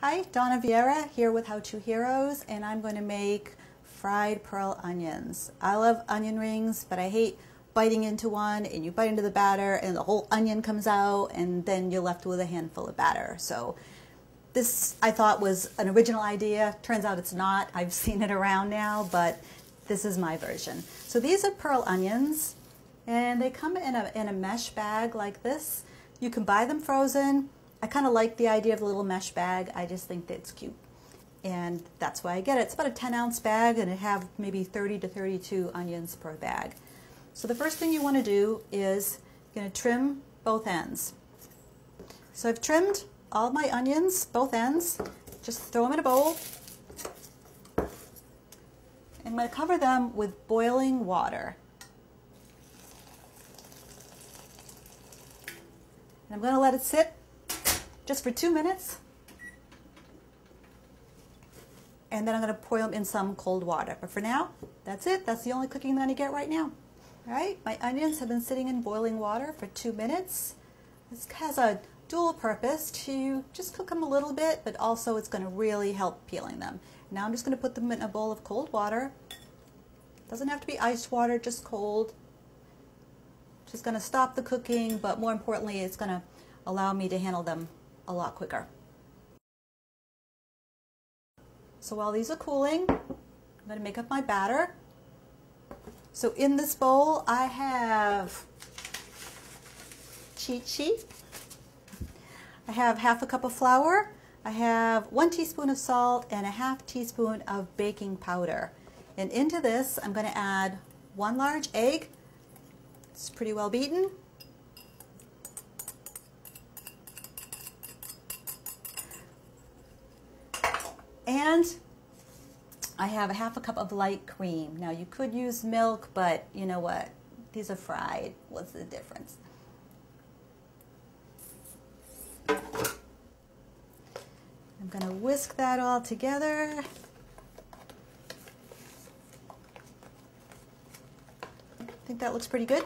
Hi, Donna Vieira here with How To Heroes, and I'm going to make fried pearl onions. I love onion rings, but I hate biting into one and you bite into the batter and the whole onion comes out and then you're left with a handful of batter. So this I thought was an original idea. Turns out it's not. I've seen it around now, but this is my version. So these are pearl onions and they come in a mesh bag like this. You can buy them frozen. I kind of like the idea of the little mesh bag. I just think that it's cute. And that's why I get it. It's about a 10-ounce bag and it have maybe 30 to 32 onions per bag. So the first thing you want to do is you're going to trim both ends. So I've trimmed all my onions, both ends. Just throw them in a bowl. I'm going to cover them with boiling water. And I'm going to let it sit just for 2 minutes. And then I'm going to boil them in some cold water. But for now, that's it. That's the only cooking I'm going to get right now. All right, my onions have been sitting in boiling water for 2 minutes. This has a dual purpose to just cook them a little bit, but also it's going to really help peeling them. Now I'm just going to put them in a bowl of cold water. Doesn't have to be ice water, just cold. Just going to stop the cooking, but more importantly, it's going to allow me to handle them a lot quicker. So while these are cooling, I'm going to make up my batter. So in this bowl, I have cheat sheet. I have half a cup of flour. I have 1 teaspoon of salt and a half teaspoon of baking powder. And into this, I'm going to add 1 large egg. It's pretty well beaten. And I have a half a cup of light cream. Now you could use milk, but you know what? These are fried. What's the difference? I'm going to whisk that all together. I think that looks pretty good.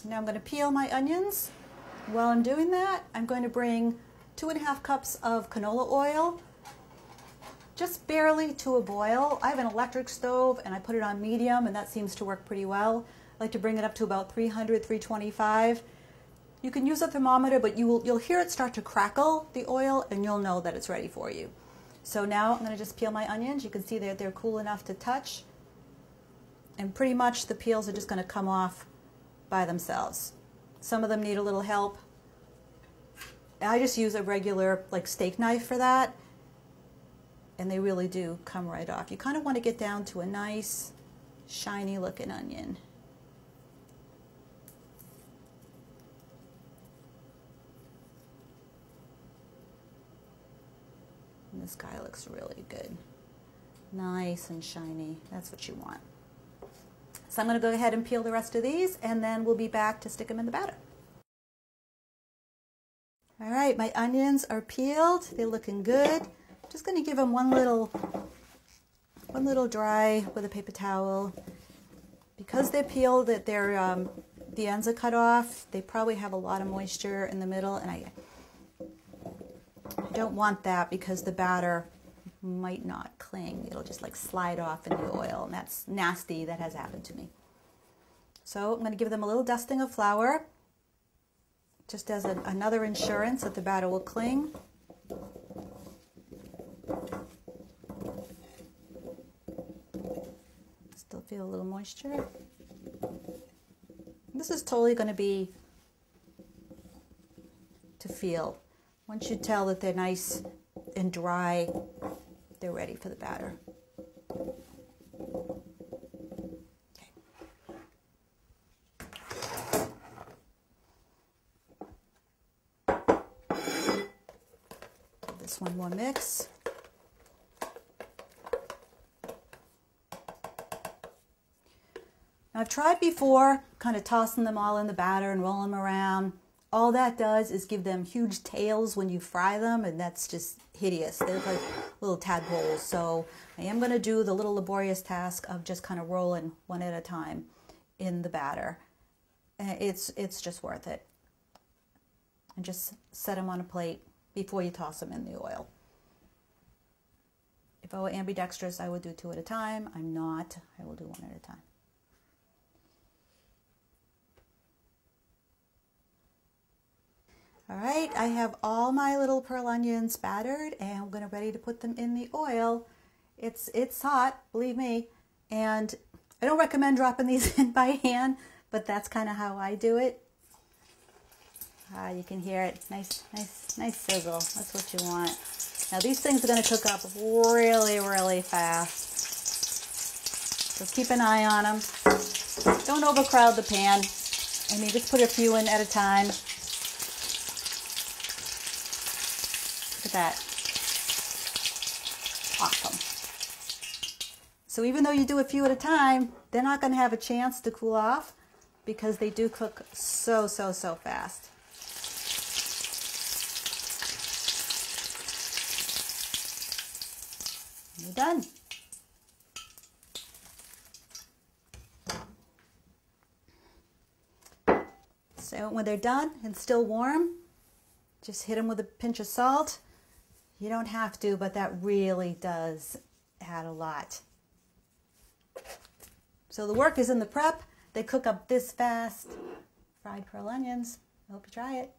Now I'm going to peel my onions. While I'm doing that, I'm going to bring 2½ cups of canola oil, just barely to a boil. I have an electric stove and I put it on medium and that seems to work pretty well. I like to bring it up to about 300, 325. You can use a thermometer, but you'll hear it start to crackle, the oil, and you'll know that it's ready for you. So now I'm going to just peel my onions. You can see that they're cool enough to touch. And pretty much the peels are just going to come off by themselves. Some of them need a little help. I just use a regular steak knife for that, and they really do come right off. You kind of want to get down to a nice shiny looking onion. And this guy looks really good. Nice and shiny. That's what you want. So I'm going to go ahead and peel the rest of these, and then we'll be back to stick them in the batter. All right, my onions are peeled. They're looking good. I'm just going to give them one little dry with a paper towel. Because they're peeled, that the ends are cut off. They probably have a lot of moisture in the middle, and I don't want that because the batter might not cling. It'll just slide off in the oil, and that's nasty. That has happened to me. So I'm going to give them a little dusting of flour, just as another insurance that the batter will cling. Still feel a little moisture. This is totally going to be to feel. Once you tell that they're nice and dry, they're ready for the batter. One more mix. Now I've tried before kind of tossing them all in the batter and rolling them around. All that does is give them huge tails when you fry them, and that's just hideous. They look like little tadpoles. So I am going to do the little laborious task of just kind of rolling one at a time in the batter. It's just worth it. and just set them on a plate before you toss them in the oil. If I were ambidextrous, I would do 2 at a time. I'm not. I will do 1 at a time. All right, I have all my little pearl onions battered, and I'm gonna ready to put them in the oil. It's hot, believe me, and I don't recommend dropping these in by hand, but that's kind of how I do it. You can hear it. Nice sizzle. That's what you want. Now these things are going to cook up really, really fast. So keep an eye on them. Don't overcrowd the pan. I mean, just put a few in at a time. Look at that. Awesome. So even though you do a few at a time, they're not going to have a chance to cool off because they do cook so fast. You're done. So when they're done and still warm, just hit them with a pinch of salt. You don't have to, but that really does add a lot. So the work is in the prep. They cook up this fast. Fried pearl onions. I hope you try it.